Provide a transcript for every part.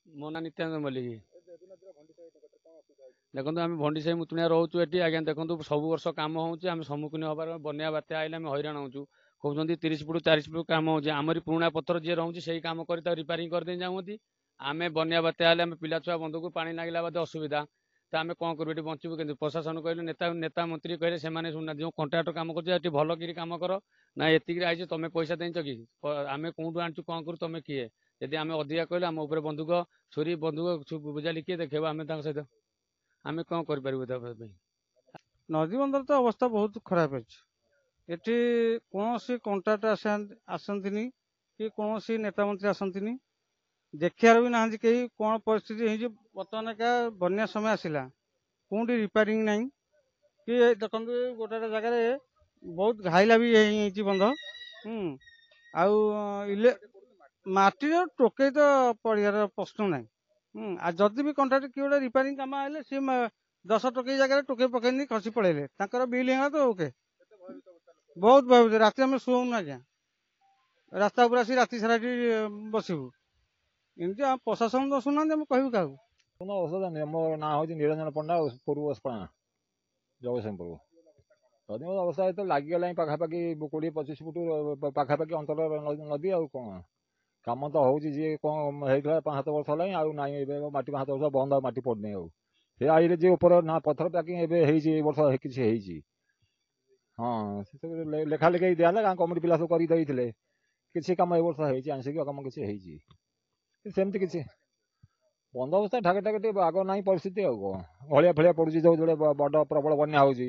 ମୋ ନାଁ ନିତ୍ୟାନନ୍ଦ ମଲ୍ଲିକ। ଦେଖନ୍ତୁ ଆମେ ଭଣ୍ଡିସାହି ମୁତୁଣିଆ ରହୁଛୁ ଏଠି ଆଜ୍ଞା। ଦେଖନ୍ତୁ ସବୁ ବର୍ଷ କାମ ହେଉଛି, ଆମେ ସମ୍ମୁଖୀନ ହେବାର ବନ୍ୟା ବାତ୍ୟା ଆଇଲେ ଆମେ ହଇରାଣ ହେଉଛୁ। କହୁଛନ୍ତି 30 ଫୁଟ 40 ଫୁଟ କାମ ହେଉଛି, ଆମରି ପୁରୁଣା ପଥର ଯିଏ ରହୁଛି ସେଇ କାମ କରି ତାକୁ ରିପାରିଂ କରିଦେଇ ଯାଉଛନ୍ତି। ଆମେ ବନ୍ୟା ବାତ୍ୟା ହେଲେ ଆମେ ପିଲା ଛୁଆ ବନ୍ଧୁକୁ ପାଣି ଲାଗିଲା ବାଦେ ଅସୁବିଧା, ତ ଆମେ କ'ଣ କରିବୁ? ଏଠି ବଞ୍ଚିବୁ କିନ୍ତୁ? ପ୍ରଶାସନ କହିଲେ, ନେତା ମନ୍ତ୍ରୀ କହିଲେ, ସେମାନେ ଶୁଣୁନାହାନ୍ତି। ଯେଉଁ କଣ୍ଟ୍ରାକ୍ଟର କାମ କରୁଛି ଏଠି ଭଲ କିରି କାମ କର ନା, ଏତିକିରେ ଆଇଛି ତମେ ପଇସା ଦେଇଛ କି? ଆମେ କୋଉଠୁ ଆଣିଛୁ କ'ଣ କରୁ ତମେ କିଏ? ଯଦି ଆମେ ଅଧିକା କହିଲେ ଆମ ଉପରେ ବନ୍ଧୁକ ଛୁରୀ ବନ୍ଧୁକ ବୁଝାଲି କିଏ ଦେଖେଇବ? ଆମେ ତାଙ୍କ ସହିତ ଆମେ କ'ଣ କରିପାରିବୁ ତା ପାଇଁ? ନଦୀ ବନ୍ଧର ତ ଅବସ୍ଥା ବହୁତ ଖରାପ ଅଛି। ଏଠି କୌଣସି କଣ୍ଟ୍ରାକ୍ଟର ଆସନ୍ତିନି କି କୌଣସି ନେତା ମନ୍ତ୍ରୀ ଆସନ୍ତିନି, ଦେଖିବାର ବି ନାହାନ୍ତି କେହି। କ'ଣ ପରିସ୍ଥିତି ହେଇଛି ବର୍ତ୍ତମାନ ଏକା ବନ୍ୟା ସମୟ ଆସିଲା, କୋଉଠି ରିପାରିଂ ନାହିଁ କି ଦେଖନ୍ତୁ ଗୋଟେ ଗୋଟେ ଜାଗାରେ ବହୁତ ଘାଇଲା ବି ହେଇଛି ବନ୍ଧ। ଆଉ ମାଟିର ଟୋକେଇ ତ ପଡ଼ିବାର ପ୍ରଶ୍ନ ନାହିଁ। ଆଉ ଯଦି ବି କଣ୍ଟ୍ରାକ୍ଟ କିଏ ଗୋଟେ ରିପାରିଂ କାମ ଆଇଲେ ସିଏ 10 ଟୋକେଇ ଜାଗାରେ ଟୋକେଇ ପକେଇନି ଖସି ପଳେଇଲେ, ତାଙ୍କର ବିଲ୍ ହେଇଗଲା ତ ଓକେ। ବହୁତ ଭୟଭୀତ, ରାତି ଆମେ ଶୋଉନୁ ଆଜ୍ଞା। ରାସ୍ତା ଉପରେ ଆସି ରାତି ସାରା ଏଠି ବସିବୁ। ଏମିତି ଆମ ପ୍ରଶାସନ ତ ଶୁଣୁନାହାନ୍ତି, ଆମେ କହିବୁ କାହାକୁ? কোনো অসুবিধা নেই। ମୋ ନାଁ ହେଉଛି ନିରଞ୍ଜନ ପଣ୍ଡା, ପୂର୍ବ ବସପାଣା, ଜଗତସିଂହପୁର। ନଦୀ ଅବସ୍ଥା ତ ଲାଗିଗଲାଣି ପାଖାପାଖି 20-25 ଫୁଟ ପାଖାପାଖି ଅଞ୍ଚଳ ନଦୀ। ଆଉ କ'ଣ କାମ ତ ହେଉଛି, ଯିଏ କ'ଣ ହେଇଥିଲା 5-7 ବର୍ଷ ହେଲାଣି ଆଉ ନାହିଁ। ଏବେ ମାଟି 5-7 ବର୍ଷ ବନ୍ଦ, ଆଉ ମାଟି ପଡ଼ିନି। ଆଉ ସେ ଆଇରେ ଯିଏ ଉପର ନା ପଥର ପ୍ୟାକିଂ ଏବେ ହେଇଛି, ଏ ବର୍ଷ କିଛି ହେଇଛି। ହଁ, ସେ ସବୁ ଲେଖା ଲେଖି ଦିଆହେଲା, ଗାଁ କମିଟି ପିଲା ସବୁ କରି ଦେଇଥିଲେ। କିଛି କାମ ଏ ବର୍ଷ ହେଇଛି, ଆଂଶିକ କାମ କିଛି ହେଇଛି। ସେମିତି କିଛି ବନ୍ଦ ଅବସ୍ଥା ଠାକେ ଠାକେ ଟିକେ ଆଗ ନାହିଁ ପରିସ୍ଥିତି। ଆଉ କ'ଣ ଘଳିଆ ଫଳିଆ ପଡ଼ୁଛି, ଯେଉଁ ଯୋଉଟା ବଡ଼ ପ୍ରବଳ ବନ୍ୟା ହେଉଛି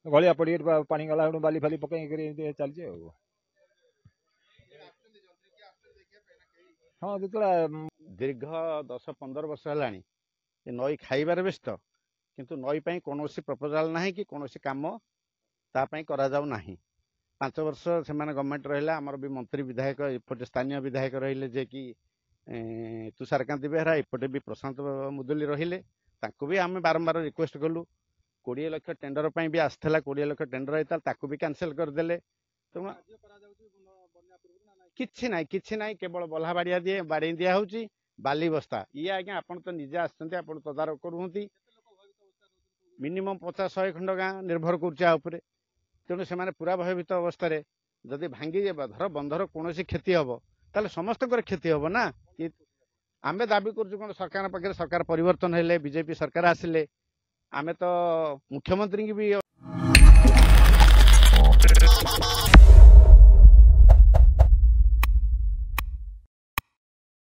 ଘଳିଆ ପଡ଼ି ପାଣି ଗଲା ବେଳକୁ ବାଲି ଫାଲି ପକେଇକି ଏମିତି ଚାଲିଛି। ଆଉ ହଁ, ଯେତେବେଳେ ଦୀର୍ଘ 10-15 ବର୍ଷ ହେଲାଣି ଏ ନଈ ଖାଇବାରେ ବ୍ୟସ୍ତ, କିନ୍ତୁ ନଈ ପାଇଁ କୌଣସି ପ୍ରପୋଜାଲ ନାହିଁ କି କୌଣସି କାମ ତା ପାଇଁ କରାଯାଉ ନାହିଁ। 5 ବର୍ଷ ସେମାନେ ଗଭର୍ଣ୍ଣମେଣ୍ଟ ରହିଲା, ଆମର ବି ମନ୍ତ୍ରୀ ବିଧାୟକ ଏପଟେ ସ୍ଥାନୀୟ ବିଧାୟକ ରହିଲେ ଯେ କି ତୁଷାରକାନ୍ତି ବେହେରା, ଏପଟେ ବି ପ୍ରଶାନ୍ତ ମୁଦୁଲି ରହିଲେ। ତାଙ୍କୁ ବି ଆମେ ବାରମ୍ବାର ରିକ୍ୱେଷ୍ଟ କଲୁ। 20 ଲକ୍ଷ ଟେଣ୍ଡର ପାଇଁ ବି ଆସିଥିଲା, 20 ଲକ୍ଷ ଟେଣ୍ଡର ହେଇଥିଲା, ତାକୁ ବି କ୍ୟାନସେଲ କରିଦେଲେ। ତେଣୁ କିଛି ନାହିଁ କେବଳ ବଲ୍ହା ବାଡ଼େଇ ଦିଆ ହେଉଛି, ବାଲି ବସ୍ତା। ଇଏ ଆଜ୍ଞା ଆପଣ ତ ନିଜେ ଆସିଛନ୍ତି, ଆପଣ ତଦାରଖ କରୁଛନ୍ତି। ମିନିମମ୍ 50-100 ଖଣ୍ଡ ଗାଁ ନିର୍ଭର କରୁଛି ଆ ଉପରେ। ତେଣୁ ସେମାନେ ପୁରା ଭୟଭୀତ ଅବସ୍ଥାରେ। ଯଦି ଭାଙ୍ଗିଯିବ, ଧର ବନ୍ଧର କୌଣସି କ୍ଷତି ହବ, ତାହେଲେ ସମସ୍ତଙ୍କର କ୍ଷତି ହବ ନା। ଆମେ ଦାବି କରୁଛୁ କ'ଣ ସରକାରଙ୍କ ପାଖରେ, ସରକାର ପରିବର୍ତ୍ତନ ହେଲେ, ବିଜେପି ସରକାର ଆସିଲେ ଆମେ ତ ମୁଖ୍ୟମନ୍ତ୍ରୀଙ୍କୁ ବି